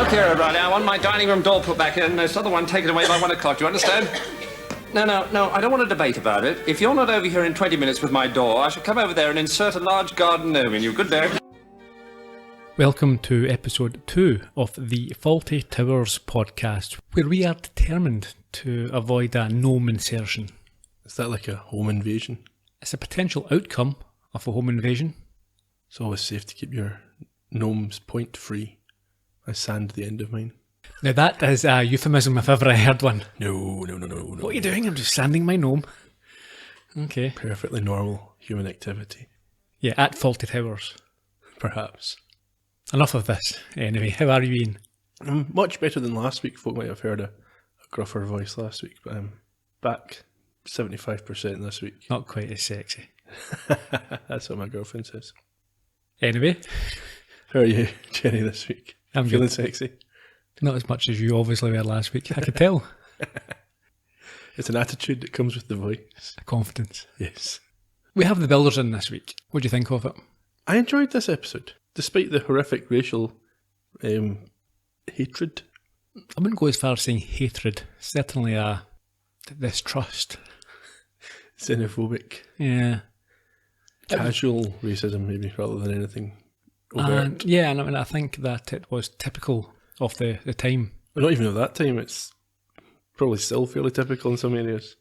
Look here, O'Reilly, I want my dining room door put back in and this other one taken away by 1 o'clock, do you understand? No, I don't want to debate about it. If you're not over here in 20 minutes with my door, I shall come over there and insert a large garden gnome in you. Good day. Welcome to episode 2 of the Fawlty Towers podcast, where we are determined to avoid a gnome insertion. Is that like a home invasion? It's a potential outcome of a home invasion. It's always safe to keep your gnomes point free. I sand the end of mine. Now that is a euphemism if ever I heard one. No. What are you doing? I'm just sanding my gnome. Okay. Perfectly normal human activity. Yeah, at Fawlty Towers. Perhaps. Enough of this. Anyway, how are you, Iain? I'm much better than last week. Folk might have heard a gruffer voice last week, but I'm back 75% this week. Not quite as sexy. That's what my girlfriend says. Anyway. How are you, Jenny, this week? I'm feeling good. Sexy? Not as much as you obviously were last week. I could tell. It's an attitude that comes with the voice. A confidence. Yes. We have the builders in this week. What do you think of it? I enjoyed this episode, despite the horrific racial hatred. I wouldn't go as far as saying hatred. Certainly a distrust. Xenophobic. Yeah. Casual racism, maybe, rather than anything overt. And I think that it was typical of the time. Well, not even of that time, it's probably still fairly typical in some areas.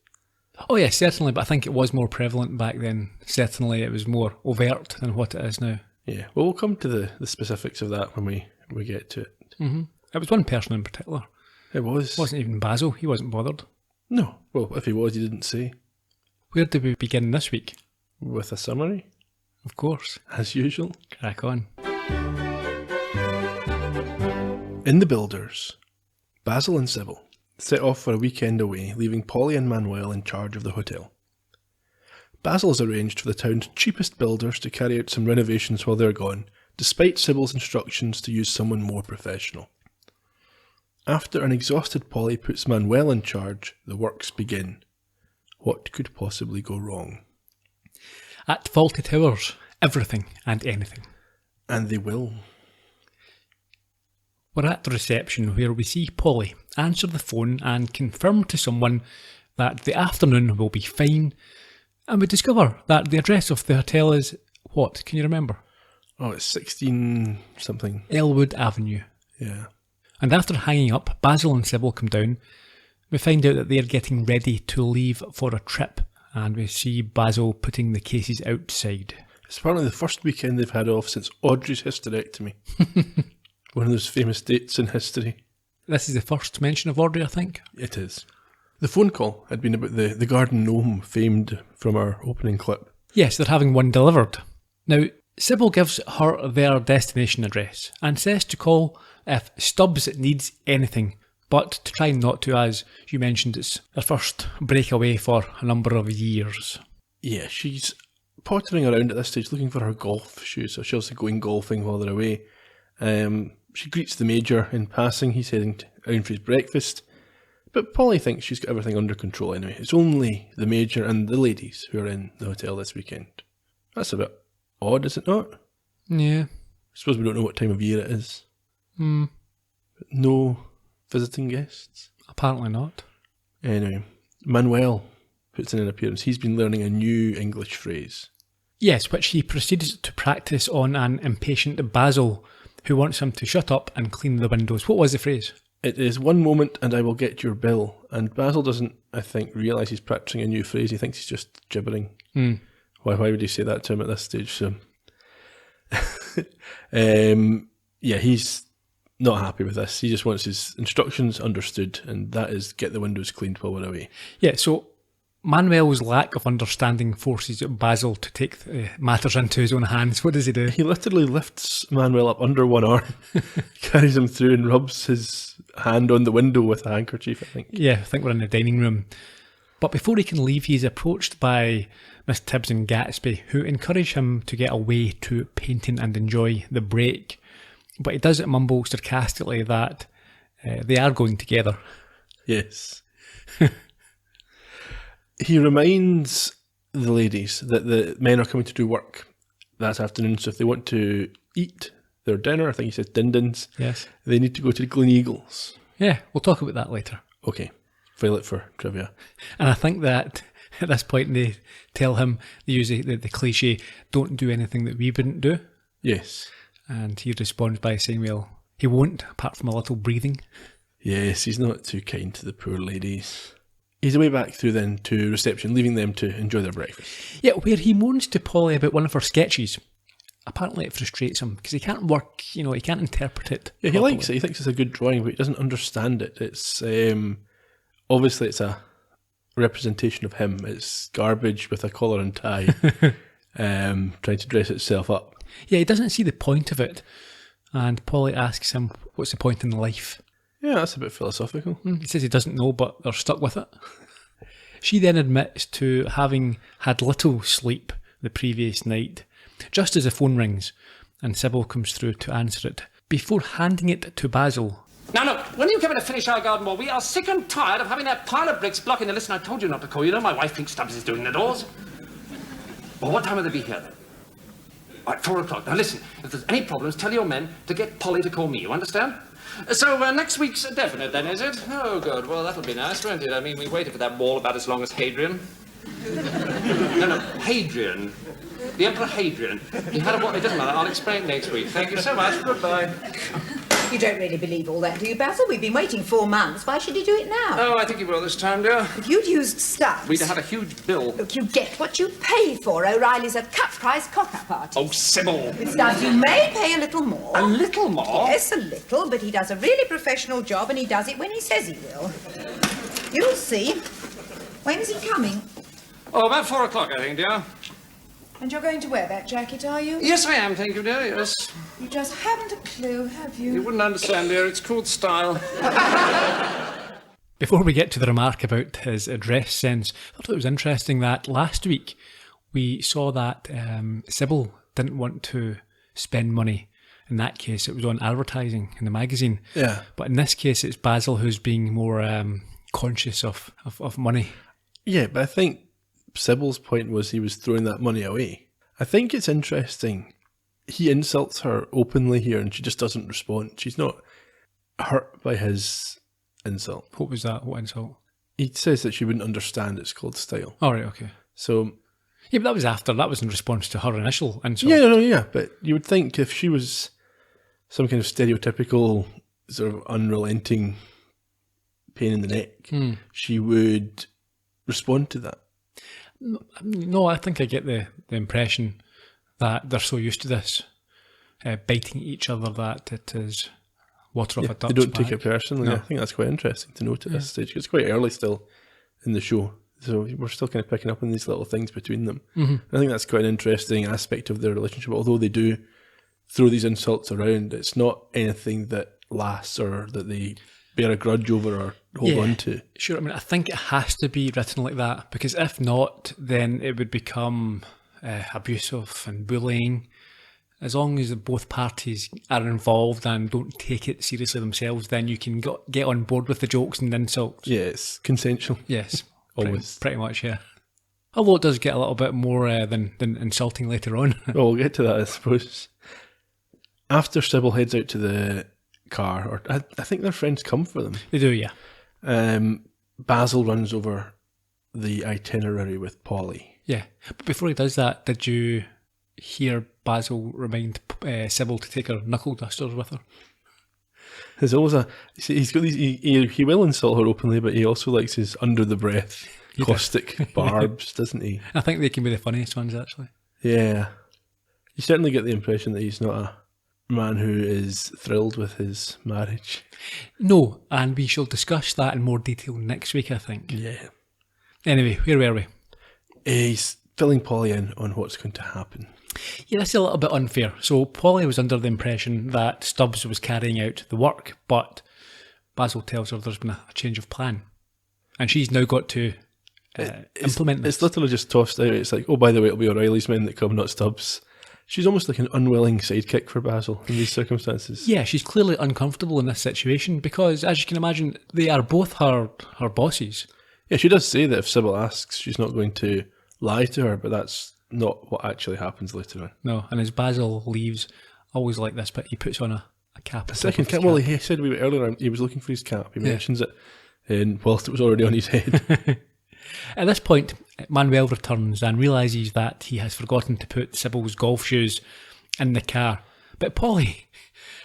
Oh yeah, certainly, but I think it was more prevalent back then. Certainly it was more overt than what it is now. Yeah, well, we'll come to the specifics of that when we get to it. Mm-hmm. It was one person in particular. It was. It wasn't even Basil. He wasn't bothered. No. Well, if he was, he didn't say. Where do we begin this week? With a summary. Of course. As usual. Crack on. In The Builders, Basil and Sybil set off for a weekend away, leaving Polly and Manuel in charge of the hotel. Basil has arranged for the town's cheapest builders to carry out some renovations while they're gone, despite Sybil's instructions to use someone more professional. After an exhausted Polly puts Manuel in charge, the works begin. What could possibly go wrong? At Fawlty Towers, everything and anything. And they will. We're at the reception where we see Polly answer the phone and confirm to someone that the afternoon will be fine, and we discover that the address of the hotel is, what, can you remember? Oh, it's 16 something. Elwood Avenue. Yeah. And after hanging up, Basil and Sybil come down. We find out that they're getting ready to leave for a trip, and we see Basil putting the cases outside. It's apparently the first weekend they've had off since Audrey's hysterectomy. One of those famous dates in history. This is the first mention of Audrey, I think. It is. The phone call had been about the garden gnome famed from our opening clip. Yes, they're having one delivered. Now, Sybil gives her their destination address and says to call if Stubbs needs anything, but to try not to, as you mentioned, it's their first breakaway for a number of years. Yeah, she's pottering around at this stage looking for her golf shoes, so she's also going golfing while they're away. She greets the Major in passing. He's heading out for his breakfast. But Polly thinks she's got everything under control anyway. It's only the Major and the ladies who are in the hotel this weekend. That's a bit odd, is it not? Yeah. I suppose we don't know what time of year it is. But no visiting guests? Apparently not. Anyway, Manuel puts in an appearance. He's been learning a new English phrase. Yes, which he proceeds to practice on an impatient Basil, who wants him to shut up and clean the windows. What was the phrase? It is 1 moment and I will get your bill. And Basil doesn't, I think, realise he's practising a new phrase. He thinks he's just gibbering. Why would he say that to him at this stage? So, yeah, he's not happy with this. He just wants his instructions understood, and that is get the windows cleaned while we're away. Yeah, so Manuel's lack of understanding forces Basil to take matters into his own hands. What does he do? He literally lifts Manuel up under one arm, carries him through and rubs his hand on the window with a handkerchief, I think. Yeah, I think we're in the dining room. But before he can leave, he's approached by Miss Tibbs and Gatsby, who encourage him to get away to painting and enjoy the break. But he does mumble sarcastically that they are going together. Yes. He reminds the ladies that the men are coming to do work that afternoon, so if they want to eat, their dinner. I think he says Dindins. Yes. They need to go to the Glen Eagles. Yeah, we'll talk about that later. Okay, file it for trivia. And I think that at this point they tell him, they use the cliche, don't do anything that we wouldn't do. Yes. And he responds by saying, well, he won't, apart from a little breathing. Yes, he's not too kind to the poor ladies. He's away back through then to reception, leaving them to enjoy their breakfast. Yeah, where he moans to Polly about one of her sketches. Apparently it frustrates him because he can't work, he can't interpret it. Yeah, he properly. likes it. He thinks it's a good drawing, but he doesn't understand it. It's obviously it's a representation of him. It's garbage with a collar and tie, trying to dress itself up. Yeah, he doesn't see the point of it. And Polly asks him, what's the point in life? Yeah, that's a bit philosophical. He says he doesn't know, but they're stuck with it. She then admits to having had little sleep the previous night, just as the phone rings, and Sybil comes through to answer it, before handing it to Basil. Now, look, when are you coming to finish our garden wall? We are sick and tired of having that pile of bricks blocking the... Listen, I told you not to call. You know my wife thinks Stubbs is doing the doors. Well, what time will they be here, then? Right, 4 o'clock. Now, listen, if there's any problems, tell your men to get Polly to call me, you understand? So, next week's definite, then, is it? Oh, good. Well, that'll be nice, won't it? I mean, we waited for that wall about as long as Hadrian. No, Hadrian. The Emperor Hadrian. He had a wall... It doesn't matter. I'll explain next week. Thank you so much. Goodbye. You don't really believe all that, do you, Basil? We've been waiting 4 months. Why should he do it now? Oh, I think he will this time, dear. If you'd used Stubbs... We'd have had a huge bill. Look, you get what you pay for. O'Reilly's a cut-price cock-up artist. Oh, Sybil. With Stubbs, you may pay a little more. A little more? Yes, a little, but he does a really professional job, and he does it when he says he will. You'll see. When's he coming? Oh, about 4 o'clock, I think, dear. And you're going to wear that jacket, are you? Yes, I am, thank you, dear, yes. You just haven't a clue, have You you? wouldn't understand, dear. It's called style. Before we get to the remark about his dress sense, I thought it was interesting that last week we saw that Sybil didn't want to spend money. In that case, it was on advertising in the magazine. Yeah. But in this case, it's Basil who's being more conscious of money. Yeah, but I think Sybil's point was he was throwing that money away. I think it's interesting. He insults her openly here and she just doesn't respond. She's not hurt by his insult. What was that? What insult? He says that she wouldn't understand it's called style. All right, okay. So... Yeah, but that was after. That was in response to her initial insult. Yeah. But you would think if she was some kind of stereotypical, sort of unrelenting pain in the neck, she would respond to that. No, I think I get the impression that they're so used to this, biting each other, that it is water off a duck's They don't back. take it personally. No. I think that's quite interesting to note at this stage. It's quite early still in the show, so we're still kind of picking up on these little things between them. Mm-hmm. I think that's quite an interesting aspect of their relationship. Although they do throw these insults around, it's not anything that lasts or that they bear a grudge over or hold on to. Sure, I mean, I think it has to be written like that, because if not, then it would become abusive and bullying. As long as both parties are involved and don't take it seriously themselves, then you can get on board with the jokes and insults. Yeah, it's consensual. Yes, Always. pretty much, yeah. Although it does get a little bit more than insulting later on. Well, we'll get to that, I suppose. After Sybil heads out to the car, or I think their friends come for them, They do, yeah. Basil runs over the itinerary with Polly. Yeah, but before he does that, did you hear Basil remind Sybil to take her knuckle dusters with her? There's always he's got these, he will insult her openly, but he also likes his under the breath caustic barbs, doesn't he? I think they can be the funniest ones, actually. Yeah. You certainly get the impression that he's not a man who is thrilled with his marriage. No, and we shall discuss that in more detail next week, I think. Yeah. Anyway, where were we? He's filling Polly in on what's going to happen. Yeah, that's a little bit unfair. So Polly was under the impression that Stubbs was carrying out the work, but Basil tells her there's been a change of plan. And she's now got to implement this. It's literally just tossed out. It's like, oh, by the way, it'll be O'Reilly's men that come, not Stubbs. She's almost like an unwilling sidekick for Basil in these circumstances. Yeah, she's clearly uncomfortable in this situation because, as you can imagine, they are both her bosses. Yeah, she does say that if Sybil asks, she's not going to lie to her, but that's not what actually happens later on. No, and as Basil leaves, always like this, but he puts on a cap. A second cap. Well, he said a wee bit earlier he was looking for his cap. He mentions it, and whilst it was already on his head. At this point, Manuel returns and realises that he has forgotten to put Sybil's golf shoes in the car. But Polly,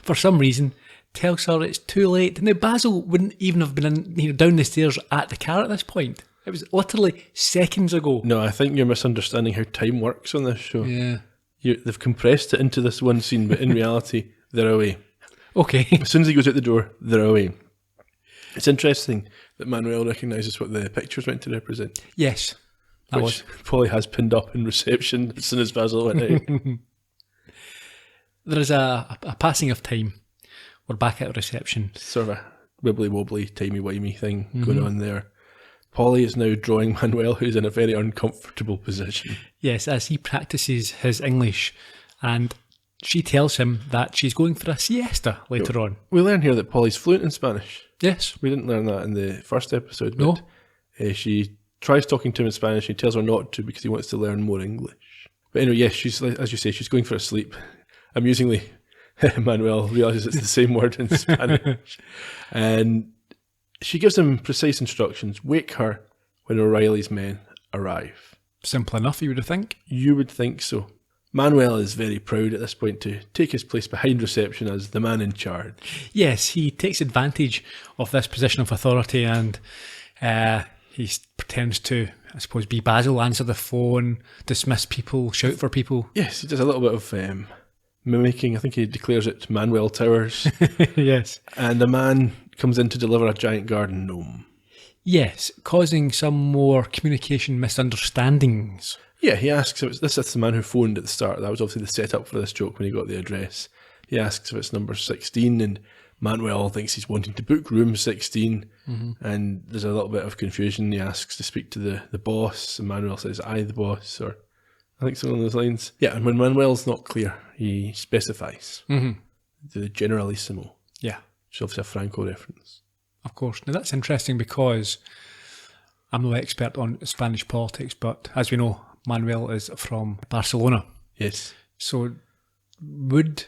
for some reason, tells her it's too late. Now, Basil wouldn't even have been down the stairs at the car at this point. It was literally seconds ago. No, I think you're misunderstanding how time works on this show. Yeah. They've compressed it into this one scene, but in reality, they're away. Okay. As soon as he goes out the door, they're away. It's interesting that Manuel recognises what the picture's meant to represent. Yes. Which Polly has pinned up in reception as soon as Basil went out. There is a passing of time. We're back at reception. Sort of a wibbly-wobbly, timey-wimey thing going on there. Polly is now drawing Manuel, who's in a very uncomfortable position. Yes, as he practices his English, and she tells him that she's going for a siesta later on. We learn here that Polly's fluent in Spanish. Yes. We didn't learn that in the first episode, but she tries talking to him in Spanish. He tells her not to because he wants to learn more English. But anyway, yes, she's, as you say, she's going for a sleep. Amusingly, Manuel realises it's the same word in Spanish. And she gives him precise instructions. Wake her when O'Reilly's men arrive. Simple enough, you would think. You would think so. Manuel is very proud at this point to take his place behind reception as the man in charge. Yes, he takes advantage of this position of authority, and he pretends to, I suppose, be Basil, answer the phone, dismiss people, shout for people. Yes, he does a little bit of mimicking. I think he declares it Manuel Towers. Yes. And a man comes in to deliver a giant garden gnome. Yes, causing some more communication misunderstandings. Yeah, he asks if this is the man who phoned at the start. That was obviously the setup for this joke when he got the address. He asks if it's number 16, and Manuel thinks he's wanting to book room 16, and there's a little bit of confusion. He asks to speak to the boss, and Manuel says, "I the boss," or I think something along those lines. Yeah, and when Manuel's not clear, he specifies the generalissimo. Yeah. Which is obviously a Franco reference. Of course. Now that's interesting because I'm no expert on Spanish politics, but as we know, Manuel is from Barcelona. Yes. So would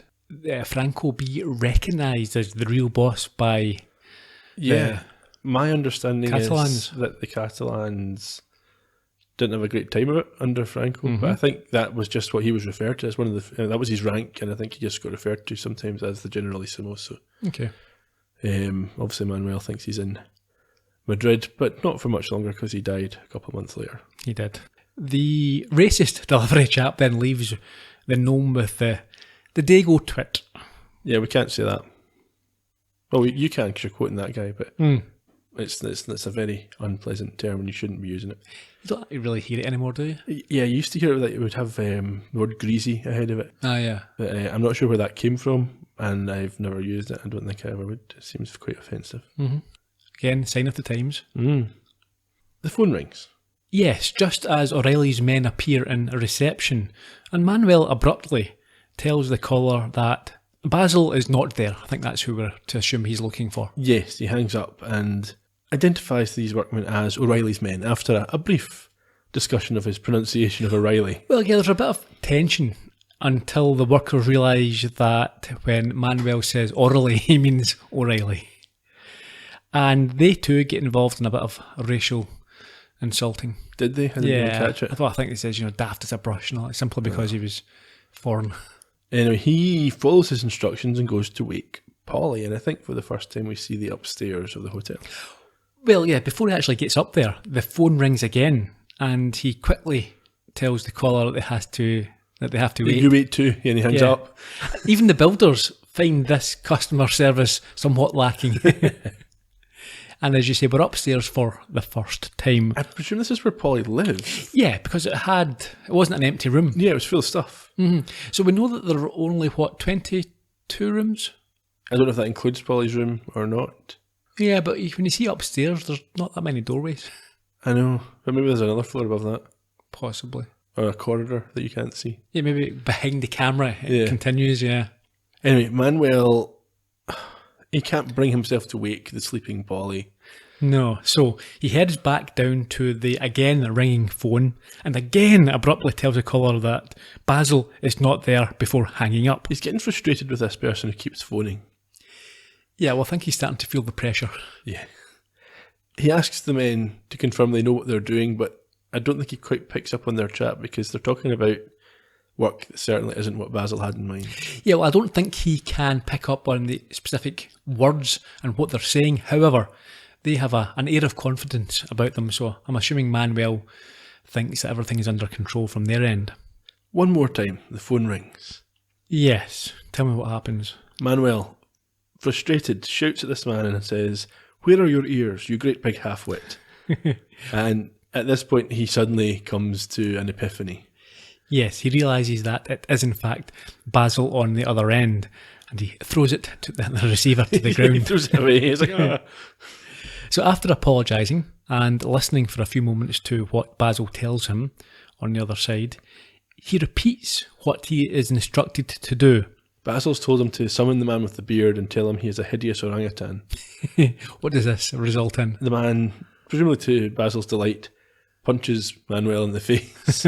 Franco be recognised as the real boss by my understanding Catalans? Is that the Catalans didn't have a great time of it under Franco, but I think that was just what he was referred to as one of the. That was his rank, and I think he just got referred to sometimes as the Generalissimo. So, okay. Obviously, Manuel thinks he's in Madrid, but not for much longer because he died a couple of months later. He did. The racist delivery chap then leaves the gnome with the Dago twit. Yeah, we can't say that. Well, you can because you're quoting that guy, but it's a very unpleasant term and you shouldn't be using it. You don't really hear it anymore, do you? Yeah, you used to hear it that it would have the word greasy ahead of it. Ah, yeah. But I'm not sure where that came from, and I've never used it. I don't think I ever would. It seems quite offensive. Again, sign of the times. The phone rings. Yes, just as O'Reilly's men appear in reception, and Manuel abruptly tells the caller that Basil is not there. I think that's who we're to assume he's looking for. Yes, he hangs up and identifies these workmen as O'Reilly's men after a brief discussion of his pronunciation of O'Reilly. Well, yeah, there's a bit of tension until the workers realise that when Manuel says Orally, he means O'Reilly. And they too get involved in a bit of racial insulting. Did they? I didn't even catch it. I think it says, daft as a brush and all that, simply because he was foreign. Anyway, he follows his instructions and goes to wake Polly, and I think for the first time we see the upstairs of the hotel. Well, yeah, before he actually gets up there, the phone rings again, and he quickly tells the caller that they have to wait. You wait too, and he hangs up. Even the builders find this customer service somewhat lacking. And as you say, we're upstairs for the first time. I presume this is where Polly lives. Yeah, because it wasn't an empty room. Yeah, it was full of stuff. So we know that there are only, 22 rooms? I don't know if that includes Polly's room or not. Yeah, but when you see upstairs, there's not that many doorways. I know, but maybe there's another floor above that. Possibly. Or a corridor that you can't see. Yeah, maybe behind the camera it continues, yeah. Anyway, Manuel He can't bring himself to wake the sleeping Polly. No, so he heads back down to the again ringing phone and again abruptly tells the caller that Basil is not there before hanging up. He's getting frustrated with this person who keeps phoning. Yeah, well, I think he's starting to feel the pressure. Yeah. He asks the men to confirm they know what they're doing, but I don't think he quite picks up on their chat because they're talking about work that certainly isn't what Basil had in mind. Yeah, well, I don't think he can pick up on the specific words and what they're saying. However, they have an air of confidence about them, so I'm assuming Manuel thinks that everything is under control from their end. One more time, the phone rings. Yes, tell me what happens. Manuel, frustrated, shouts at this man and says, "Where are your ears, you great big half-wit?" And at this point, he suddenly comes to an epiphany. Yes, he realises that it is in fact Basil on the other end, and he throws it to the receiver to the He ground. throws it away. He's like, "Ah." So after apologising and listening for a few moments to what Basil tells him on the other side, he repeats what he is instructed to do. Basil's told him to summon the man with the beard and tell him he is a hideous orangutan. What does this result in? The man, presumably to Basil's delight, punches Manuel in the face.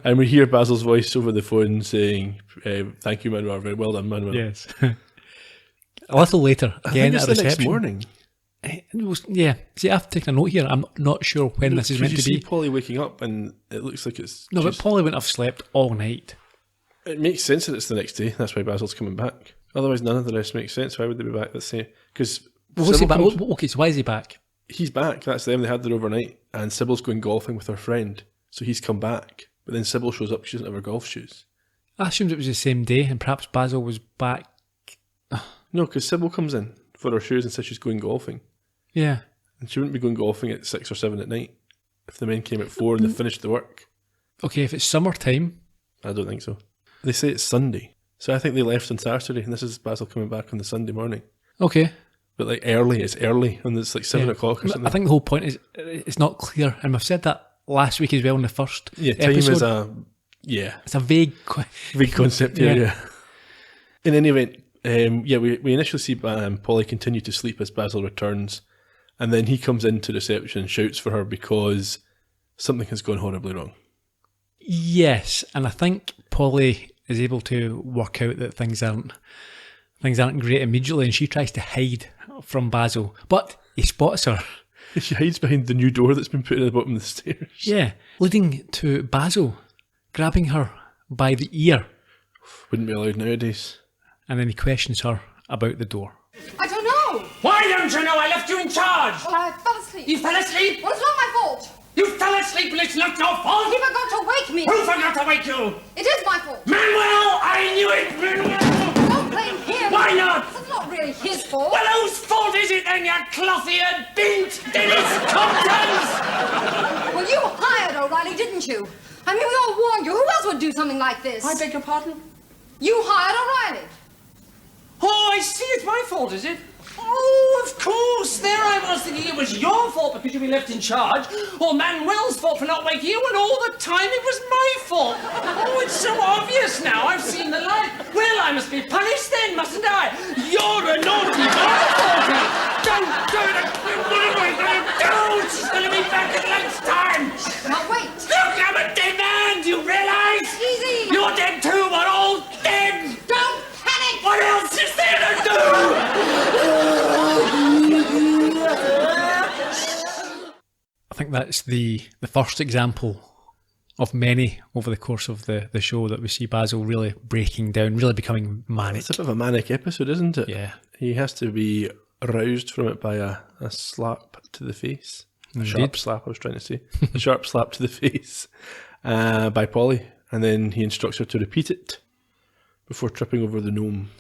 And we hear Basil's voice over the phone saying, "Thank you, Manuel. Very well done, Manuel." Yes. A little later, I again think at it's the reception. next morning. Yeah. See, I've taken a note here. I'm not sure when this is meant you to see be. Polly waking up and it looks like it's... No, but Polly wouldn't have slept all night. It makes sense that it's the next day. That's why Basil's coming back. Otherwise, none of the rest makes sense. Why would they be back? Let's say... Because... What's he back? Okay, so why is he back? He's back. That's them. They had their overnight. And Sybil's going golfing with her friend. So he's come back. But then Sybil shows up. She doesn't have her golf shoes. I assumed it was the same day, and perhaps Basil was back. No, because Sybil comes in for her shoes and says she's going golfing. Yeah. And she wouldn't be going golfing at 6 or 7 at night if the men came at 4 and they finished the work. Okay, if it's summertime. I don't think so. They say it's Sunday. So I think they left on Saturday and this is Basil coming back on the Sunday morning. Okay. But like early, it's early and it's like 7 o'clock or something. I think the whole point is it's not clear, and I've said that last week as well in the first Yeah, time episode. is a... Yeah. It's a vague... Big concept here, Yeah. yeah. In any event, we initially see Polly continue to sleep as Basil returns, and then he comes into reception and shouts for her because something has gone horribly wrong. Yes, and I think Polly is able to work out that things aren't great immediately, and she tries to hide from Basil, but he spots her. She hides behind the new door that's been put in the bottom of the stairs. Yeah, leading to Basil grabbing her by the ear, Wouldn't be allowed nowadays. and then he questions her about the door. I don't know. Why don't you know I left you in charge? Well, I fell asleep. You fell asleep? Well, it's not my fault. You fell asleep and it's not your fault? He forgot to wake me. Who forgot to wake you? It is my fault. Manuel! I knew it, Manuel! Don't blame him. Why not? It's not really his fault. Well, whose fault is it then, you clothy-eared bint, Dennis Comptons? Well, you hired O'Reilly, didn't you? I mean, we all warned you. Who else would do something like this? I beg your pardon? You hired O'Reilly. Oh, I see, it's my fault, is it? Oh, of course. There I was thinking it was your fault because you've been left in charge, or Manuel's fault for not waking you, and all the time it was my fault. Oh, it's so obvious now. I've seen the light. Well, I must be punished then, mustn't I? You're a naughty boy, Fawlty. Don't do it. Don't. She's going to be back at lunchtime. Now, wait. Look, I'm a dead man. Do you realise? Easy. You're dead too. We're all dead. Don't panic. What else is there to do? I think that's the first example of many over the course of the show that we see Basil really breaking down, really becoming manic. It's a bit of a manic episode, isn't it? Yeah. He has to be roused from it by a slap to the face. A sharp Indeed. slap, I was trying to say. A sharp slap to the face by Polly. And then he instructs her to repeat it before tripping over the gnome.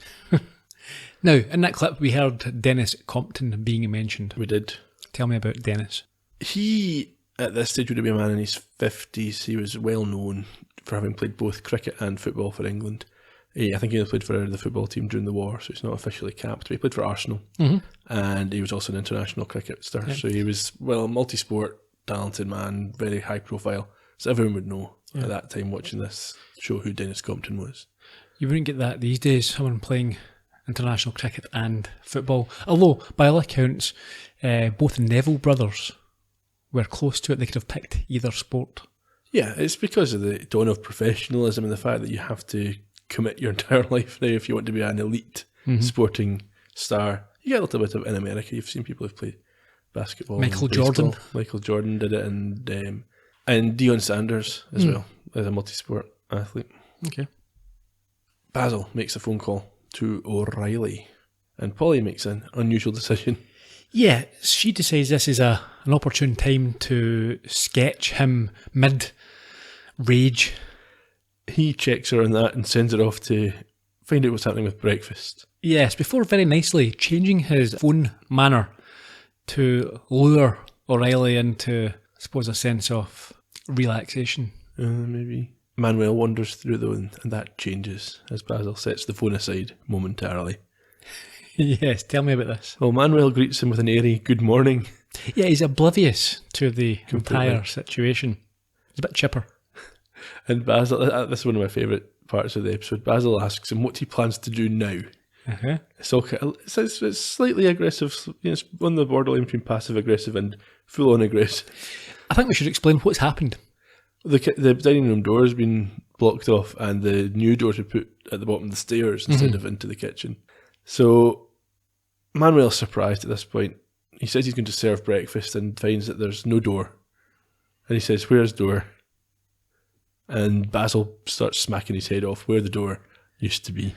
Now, in that clip, we heard Dennis Compton being mentioned. We did. Tell me about Dennis. He, at this stage, would be a man in his 50s. He was well known for having played both cricket and football for England. I think he only played for the football team during the war, so he's not officially capped, but he played for Arsenal. And he was also an international cricketer. So he was, well, a multi-sport, talented man, very high profile. So everyone would know at that time watching this show who Dennis Compton was. You wouldn't get that these days, someone playing international cricket and football. Although, by all accounts, both Neville brothers were close to it. They could have picked either sport. Yeah, it's because of the dawn of professionalism and the fact that you have to commit your entire life now if you want to be an elite sporting star. You get a little bit of it in America. You've seen people who've played basketball. Michael and baseball. Jordan. Michael Jordan did it, and Deion Sanders as well, as a multi-sport athlete. Okay. Basil makes a phone call to O'Reilly, and Polly makes an unusual decision. Yeah, she decides this is an opportune time to sketch him mid-rage. He checks her on that and sends her off to find out what's happening with breakfast. Yes, before very nicely changing his phone manner to lure O'Reilly into, I suppose, a sense of relaxation. Maybe. Manuel wanders through though, and that changes as Basil sets the phone aside momentarily. Yes, tell me about this. Well, Manuel greets him with an airy good morning. Yeah, he's oblivious to the Completely. entire situation. He's a bit chipper. And Basil, this is one of my favourite parts of the episode, Basil asks him what he plans to do now. Uh-huh. It's slightly aggressive, it's on the borderline between passive-aggressive and full-on aggressive. I think we should explain what's happened. The dining room door has been blocked off and the new doors are put at the bottom of the stairs instead of into the kitchen. So Manuel's surprised at this point. He says he's going to serve breakfast and finds that there's no door. And he says, "Where's door?" And Basil starts smacking his head off where the door used to be.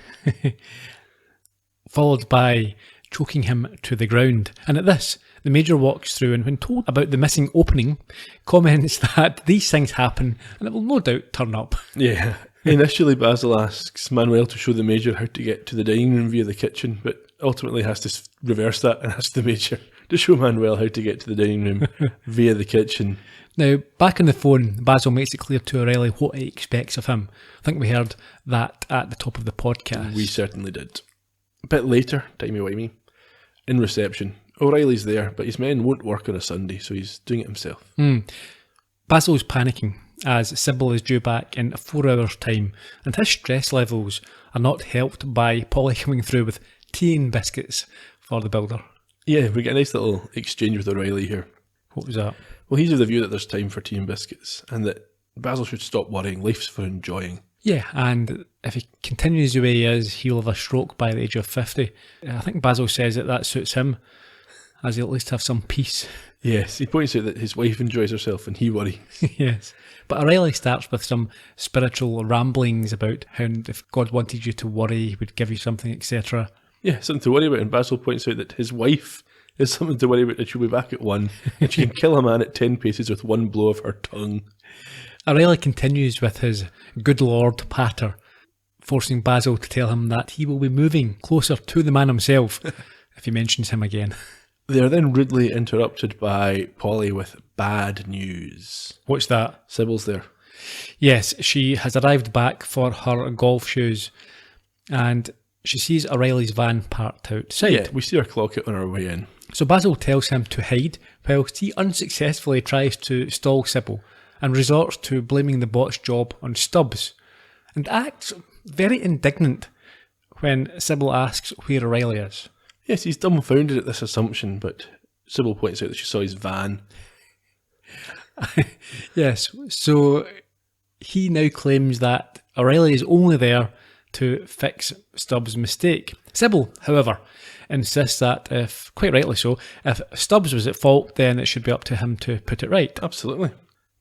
Followed by choking him to the ground. And at this, the Major walks through and when told about the missing opening, comments that these things happen and it will no doubt turn up. Yeah. Initially, Basil asks Manuel to show the Major how to get to the dining room via the kitchen, but ultimately has to reverse that and asks the Major to show Manuel how to get to the dining room via the kitchen. Now, back on the phone, Basil makes it clear to O'Reilly what he expects of him. I think we heard that at the top of the podcast. We certainly did. A bit later, timey-wimey, in reception, O'Reilly's there, but his men won't work on a Sunday, so he's doing it himself. Basil's panicking as Sybil is due back in 4 hours' time, and his stress levels are not helped by Polly coming through with tea and biscuits for the builder. Yeah, we get a nice little exchange with O'Reilly here. What was that? Well, he's of the view that there's time for tea and biscuits, and that Basil should stop worrying. Life's for enjoying. Yeah, and if he continues the way he is, he'll have a stroke by the age of 50. I think Basil says that suits him, as he'll at least have some peace. Yes, he points out that his wife enjoys herself and he worries. Yes. But O'Reilly starts with some spiritual ramblings about how if God wanted you to worry, he would give you something, etc. Yeah, something to worry about, and Basil points out that his wife is something to worry about, and she'll be back at 1, and she can kill a man at 10 paces with one blow of her tongue. O'Reilly continues with his good lord patter, forcing Basil to tell him that he will be moving closer to the man himself if he mentions him again. They are then rudely interrupted by Polly with bad news. What's that? Sybil's there. Yes, she has arrived back for her golf shoes and she sees O'Reilly's van parked outside. Yeah, we see her clock it on our way in. So Basil tells him to hide whilst he unsuccessfully tries to stall Sybil and resorts to blaming the botched job on Stubbs and acts very indignant when Sybil asks where O'Reilly is. Yes, he's dumbfounded at this assumption, but Sybil points out that she saw his van. Yes, so he now claims that O'Reilly is only there to fix Stubbs' mistake. Sybil, however, insists that quite rightly so, if Stubbs was at fault, then it should be up to him to put it right. Absolutely.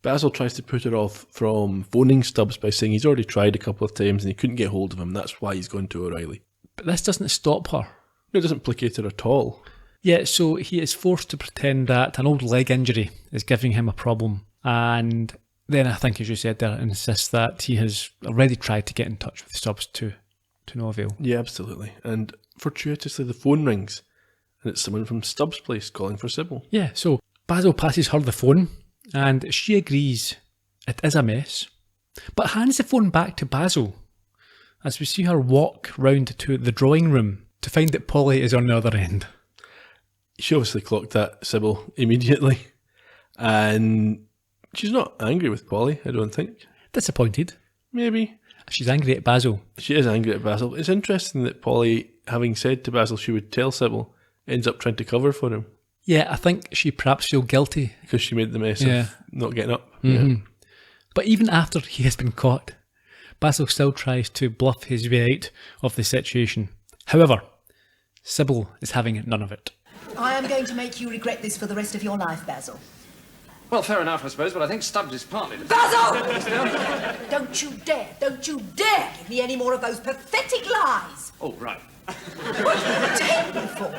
Basil tries to put her off from phoning Stubbs by saying he's already tried a couple of times and he couldn't get hold of him. That's why he's gone to O'Reilly. But this doesn't stop her. No, it doesn't placate her at all. Yeah, so he is forced to pretend that an old leg injury is giving him a problem. And then I think, as you said there, insists that he has already tried to get in touch with Stubbs to no avail. Yeah, absolutely. And fortuitously the phone rings and it's someone from Stubbs' place calling for Sybil. Yeah, so Basil passes her the phone and she agrees it is a mess, but hands the phone back to Basil as we see her walk round to the drawing room to find that Polly is on the other end. She obviously clocked that Sybil immediately, and she's not angry with Polly, I don't think. Disappointed. Maybe. She's angry at Basil. She is angry at Basil. It's interesting that Polly having said to Basil she would tell Sybil, ends up trying to cover for him Yeah, I think she perhaps feel guilty. because she made the mess Yeah. of not getting up. Mm-hmm. But even after he has been caught, Basil still tries to bluff his way out of the situation. However, Sybil is having none of it. I am going to make you regret this for the rest of your life, Basil. Well, fair enough, I suppose, but I think Stubbs is partly... Basil! Don't you dare give me any more of those pathetic lies. Oh, right. What did you pretend me for?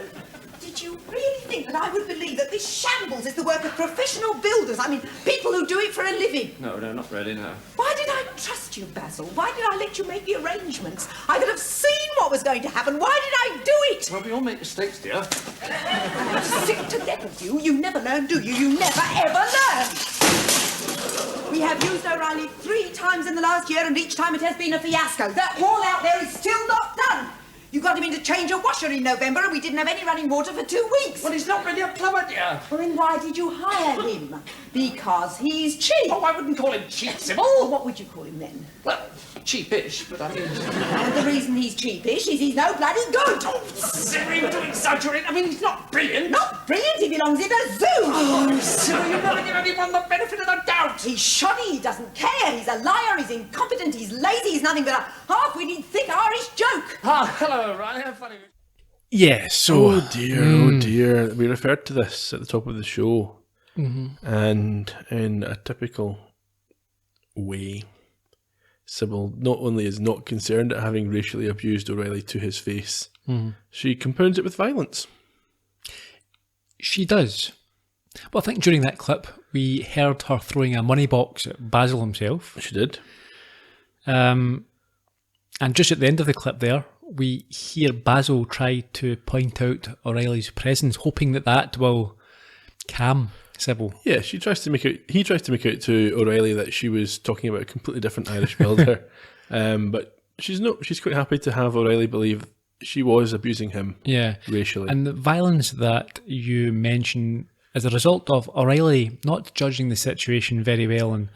Did you really think that I would believe that this shambles is the work of professional builders? I mean, people who do it for a living. No, not really, no. Why did I trust you, Basil? Why did I let you make the arrangements? I could have seen what was going to happen. Why did I do it? Well, we all make mistakes, dear. I'm sick to death of you. You never learn, do you? You never, ever learn. We have used O'Reilly 3 times in the last year, and each time it has been a fiasco. That wall out there is still not done. You got him in to change a washer in November, and we didn't have any running water for 2 weeks. Well, he's not really a plumber, dear. Well, then why did you hire him? Because he's cheap. Oh, I wouldn't call him cheap, Sybil. Well, what would you call him then? Well, cheapish, but I mean... And the reason he's cheapish is he's no bloody good. Oh, Sybil, to exaggerate. I mean, he's not brilliant. Not brilliant, he belongs in a zoo. Oh, Sybil, you never give anyone the benefit of the doubt. He's shoddy, he doesn't care, he's a liar, he's incompetent, he's lazy, he's nothing but a half-witted, thick Irish joke. Ah, hello, Ryan. How funny. Yes, so Oh dear. We referred to this at the top of the show. And in a typical way, Sybil not only is not concerned at having racially abused O'Reilly to his face, she compounds it with violence. she does. Well, I think during that clip, we heard her throwing a money box at Basil himself. She did. And just at the end of the clip there, we hear Basil try to point out O'Reilly's presence, hoping that that will calm Sybil. Yeah, he tries to make out to O'Reilly that she was talking about a completely different Irish builder. But she's quite happy to have O'Reilly believe she was abusing him racially. And the violence that you mention is a result of O'Reilly not judging the situation very well and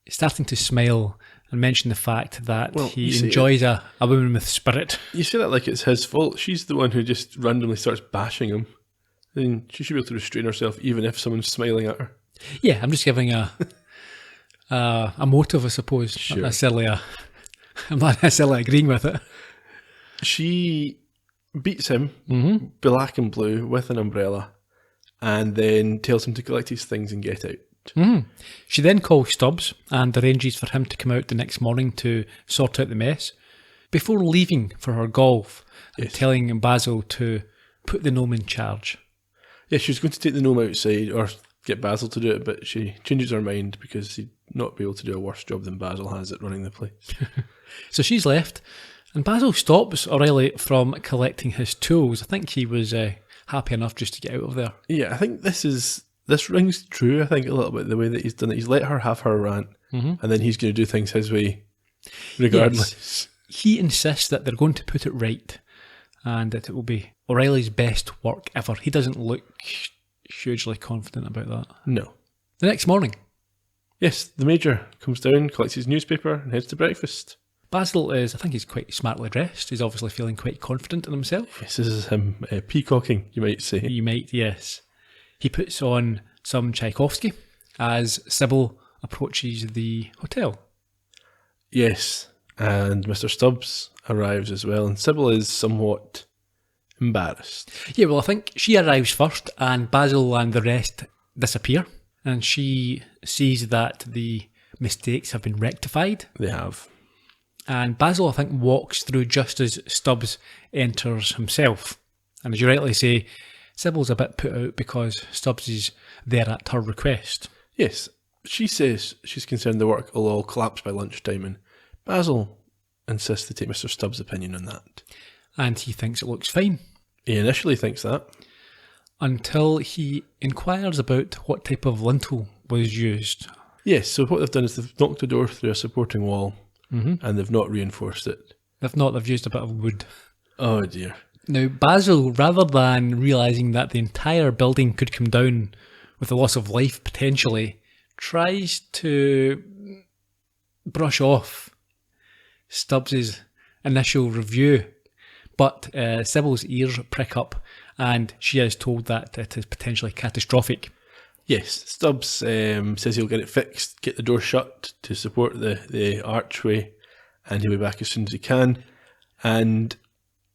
starting to smile and mention the fact that he enjoys a woman with spirit. You say that like it's his fault. She's the one who just randomly starts bashing him. Then she should be able to restrain herself even if someone's smiling at her. Yeah, I'm just giving a motive, I suppose. Sure. I'm not necessarily agreeing with it. She beats him, black and blue, with an umbrella, and then tells him to collect his things and get out. She then calls Stubbs and arranges for him to come out the next morning to sort out the mess before leaving for her golf and telling Basil to put the gnome in charge. Yeah, she was going to take the gnome outside or get Basil to do it, but she changes her mind because he'd not be able to do a worse job than Basil has at running the place. So she's left, and Basil stops O'Reilly from collecting his tools. I think he was happy enough just to get out of there. Yeah, I think this rings true, I think, a little bit, the way that he's done it. He's let her have her rant, and then he's going to do things his way, regardless. Yes. He insists that they're going to put it right, and that it will be O'Reilly's best work ever. He doesn't look hugely confident about that. No. The next morning, Yes, the Major comes down, collects his newspaper, and heads to breakfast. Basil is, I think he's quite smartly dressed. He's obviously feeling quite confident in himself. Yes, this is him peacocking, you might say. You might, yes. He puts on some Tchaikovsky as Sybil approaches the hotel. Yes, and Mr. Stubbs arrives as well, and Sybil is somewhat embarrassed. Yeah, well, I think she arrives first, and Basil and the rest disappear, and she sees that the mistakes have been rectified. They have. And Basil, I think, walks through just as Stubbs enters himself. And as you rightly say, Sybil's a bit put out because Stubbs is there at her request. Yes, she says she's concerned the work will all collapse by lunchtime, and Basil insists to take Mr. Stubbs' opinion on that. And he thinks it looks fine. He initially thinks that. Until he inquires about what type of lintel was used. Yes, so what they've done is they've knocked a door through a supporting wall, and they've not reinforced it. If not, they've used a bit of wood. Oh dear. Now, Basil, rather than realising that the entire building could come down with the loss of life potentially, tries to brush off Stubbs's initial review But Sybil's ears prick up, and she is told that it is potentially catastrophic. Yes, Stubbs says he'll get it fixed, get the door shut to support the archway, and he'll be back as soon as he can. And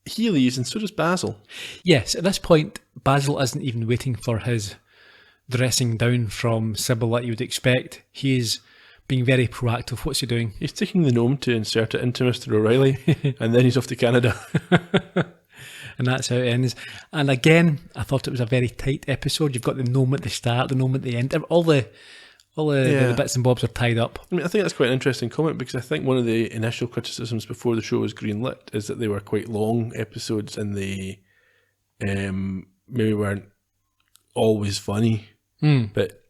he leaves, and so does Basil. Yes, at this point, Basil isn't even waiting for his dressing down from Sybil that you would expect. He is being very proactive. What's he doing? He's taking the gnome to insert it into Mr. O'Reilly, and then he's off to Canada. And that's how it ends. And again, I thought it was a very tight episode. You've got the gnome at the start, the gnome at the end. All the bits and bobs are tied up. I mean, I think that's quite an interesting comment, because I think one of the initial criticisms before the show was greenlit is that they were quite long episodes, and they maybe weren't always funny. But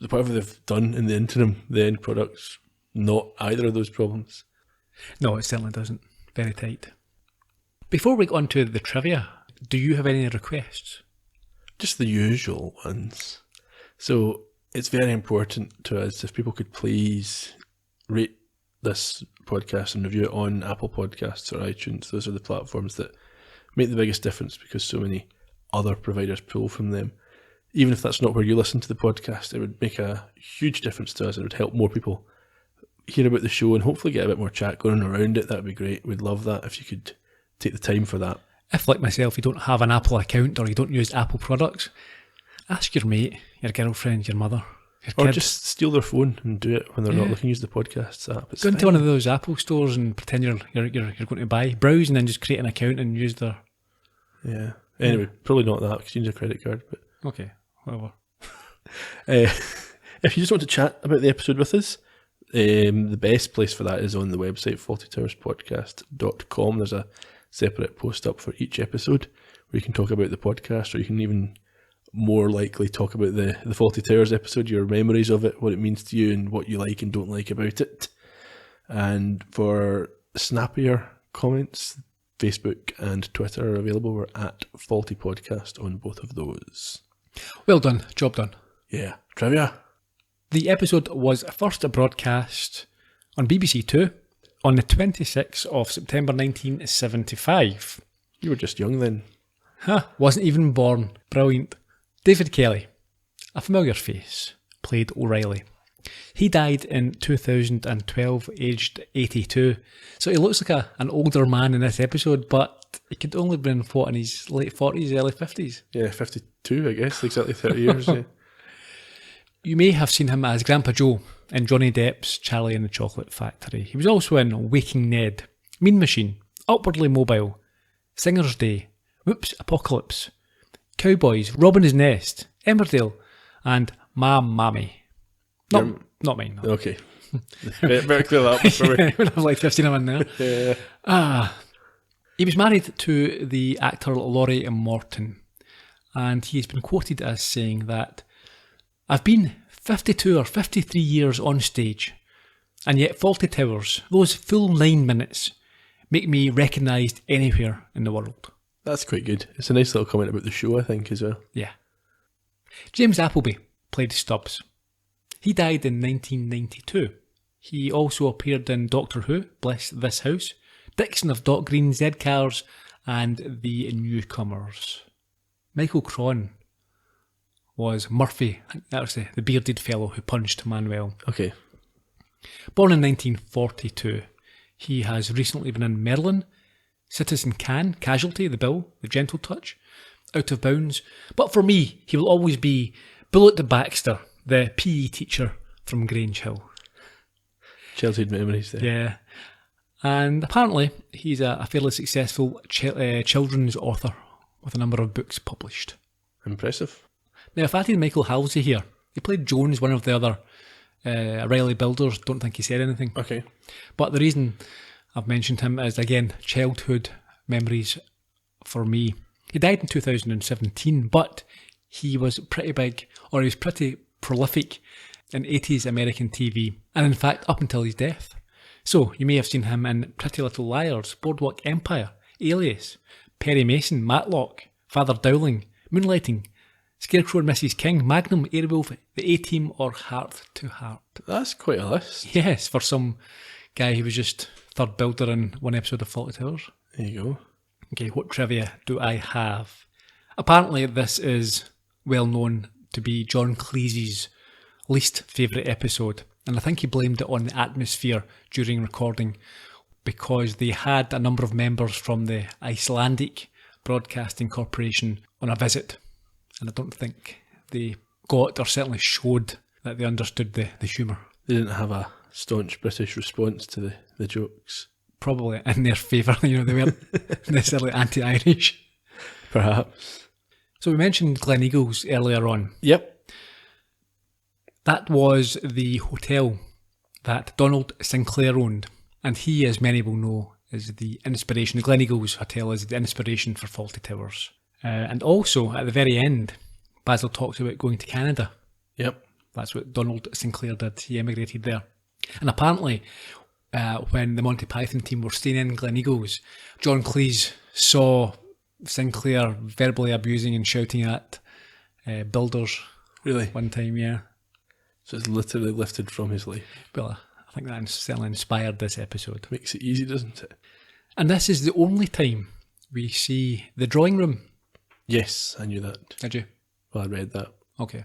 whatever they've done in the interim, the end product's not either of those problems. No, it certainly doesn't. Very tight. Before we go on to the trivia, do you have any requests? Just the usual ones. So it's very important to us if people could please rate this podcast and review it on Apple Podcasts or iTunes. Those are the platforms that make the biggest difference, because so many other providers pull from them. Even if that's not where you listen to the podcast, it would make a huge difference to us. It would help more people hear about the show and hopefully get a bit more chat going around it. That would be great. We'd love that if you could take the time for that. If, like myself, you don't have an Apple account or you don't use Apple products, ask your mate, your girlfriend, your mother, your Or kid. just steal their phone and do it when they're not looking. Use the podcasts app. It's Go into fine. one of those Apple stores and pretend you're going to buy. Browse and then just create an account and use their... Yeah. Anyway, probably not that, because you need a credit card. But Okay, whatever. if you just want to chat about the episode with us, the best place for that is on the website, fawltytowerspodcast.com. There's a separate post up for each episode where you can talk about the podcast, or you can even more likely talk about the Fawlty Towers episode, your memories of it, what it means to you, and what you like and don't like about it. And for snappier comments, Facebook and Twitter are available. We're at Fawlty Podcast on both of those. Well done, job done. Yeah. Trivia. The episode was first broadcast on BBC Two on the 26th of September 1975. You were just young then. Wasn't even born. Brilliant. David Kelly, a familiar face, played O'Reilly. He died in 2012, aged 82. So he looks like an older man in this episode, but he could only have been in his late 40s, early 50s. Yeah, 52, I guess. Exactly 30 years. Yeah. You may have seen him as Grandpa Joe in Johnny Depp's Charlie and the Chocolate Factory. He was also in Waking Ned, Mean Machine, Upwardly Mobile, Singer's Day, Whoops Apocalypse, Cowboys, Robin's Nest, Emmerdale, and Mammy. Not mine. No. Okay. Better clear that up for me. I would have liked to have seen him in there. Yeah. He was married to the actor Laurie Morton, and he's been quoted as saying that, "I've been 52 or 53 years on stage, and yet Fawlty Towers, those full 9 minutes, make me recognised anywhere in the world." That's quite good. It's a nice little comment about the show, I think, as well. Yeah. James Appleby played Stubbs. He died in 1992. He also appeared in Doctor Who, Bless This House, Dixon of Dot Green, Z Cars, and The Newcomers. Michael Cron was Murphy, that was the bearded fellow who punched Manuel. Okay. Born in 1942, he has recently been in Merlin, Citizen Kane, Casualty, The Bill, The Gentle Touch, Out of Bounds. But for me, he will always be Bullet Baxter, the PE teacher from Grange Hill. Childhood memories there. Yeah. And apparently, he's a fairly successful children's author with a number of books published. Impressive. Now, if I had Michael Halsey here, he played Jones, one of the other Riley builders. Don't think he said anything. Okay. But the reason I've mentioned him is, again, childhood memories for me. He died in 2017, but he was pretty big, or he was pretty prolific in 80s American TV, and in fact, up until his death. So, you may have seen him in Pretty Little Liars, Boardwalk Empire, Alias, Perry Mason, Matlock, Father Dowling, Moonlighting, Scarecrow and Mrs. King, Magnum, Airwolf, The A-Team, or Heart to Heart. That's quite a list. Yes, for some guy who was just third builder in one episode of Fawlty Towers. There you go. Okay, what trivia do I have? Apparently this is well known to be John Cleese's least favourite episode, and I think he blamed it on the atmosphere during recording because they had a number of members from the Icelandic Broadcasting Corporation on a visit, and I don't think they got or certainly showed that they understood the humour. They didn't have a staunch British response to the jokes. Probably in their favour, they weren't necessarily anti-Irish. Perhaps. So we mentioned Gleneagles earlier on. Yep. That was the hotel that Donald Sinclair owned, and he, as many will know, is the inspiration. The Gleneagles Hotel is the inspiration for Fawlty Towers. And also, at the very end, Basil talks about going to Canada. Yep. That's what Donald Sinclair did. He emigrated there. And apparently, when the Monty Python team were staying in Gleneagles, John Cleese saw Sinclair verbally abusing and shouting at builders. Really? One time, yeah. So it's literally lifted from his life. Well, I think that certainly inspired this episode. Makes it easy, doesn't it? And this is the only time we see the drawing room. Yes, I knew that. Did you? Well, I read that. Okay.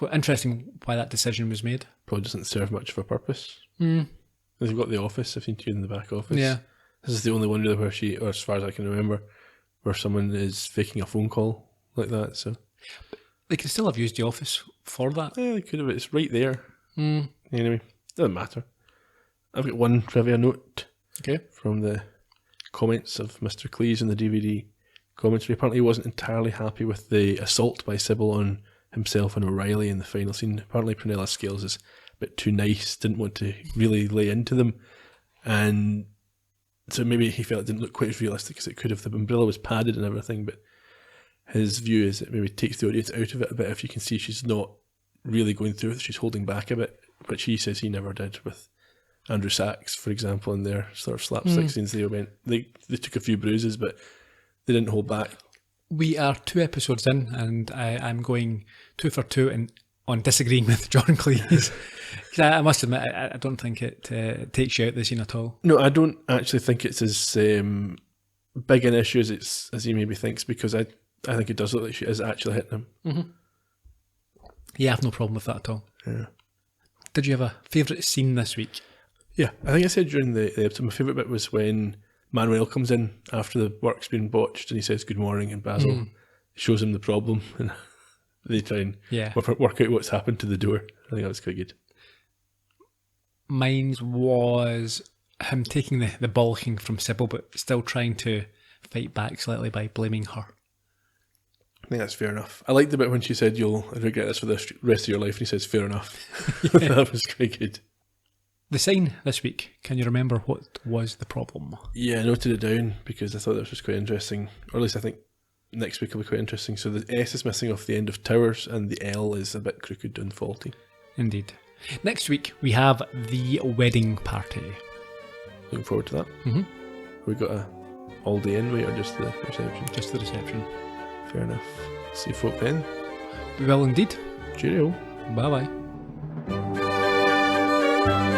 Well, interesting why that decision was made. Probably doesn't serve much of a purpose. Mm. They've got the office, I've seen you in the back office. Yeah. This is the only one really where she, or as far as I can remember, where someone is faking a phone call like that. So They could still have used the office for that. yeah, they could have. It's right there. Mm. Anyway, doesn't matter. I've got one trivia note Okay. from the comments of Mr. Cleese in the DVD commentary. Apparently he wasn't entirely happy with the assault by Sybil on himself and O'Reilly in the final scene. Apparently Prunella Scales is a bit too nice, didn't want to really lay into them, and so maybe he felt it didn't look quite as realistic as it could if the umbrella was padded and everything. But his view is it maybe takes the audience out of it a bit if you can see she's not really going through it, she's holding back a bit, which he says he never did with Andrew Sachs, for example, in their sort of slapstick scenes. They took a few bruises, but they didn't hold back. We are 2 episodes in, and I'm going 2 for 2 on disagreeing with John Cleese. 'Cause I must admit, I don't think it takes you out the scene at all. No, I don't actually think it's as big an issue as he maybe thinks, because I think it does look like she is actually hitting him. Mm-hmm. Yeah, I have no problem with that at all. Yeah. Did you have a favourite scene this week? Yeah, I think I said during the episode, my favourite bit was when Manuel comes in after the work's been botched and he says good morning, and Basil shows him the problem and they try and work out what's happened to the door. I think that was quite good. Mine was him taking the balking from Sybil, but still trying to fight back slightly by blaming her. I think that's fair enough. I liked the bit when she said you'll regret this for the rest of your life, and he says fair enough. That was quite good. The sign this week, can you remember what was the problem? Yeah, I noted it down because I thought this was quite interesting, or at least I think next week will be quite interesting. So the S is missing off the end of Towers, and the L is a bit crooked and faulty. Indeed. Next week we have the wedding party. Looking forward to that. Mm-hmm. We got a all day in, or just the reception? Just the reception. Fair enough. See you folk then. We will indeed. Cheerio. Bye bye.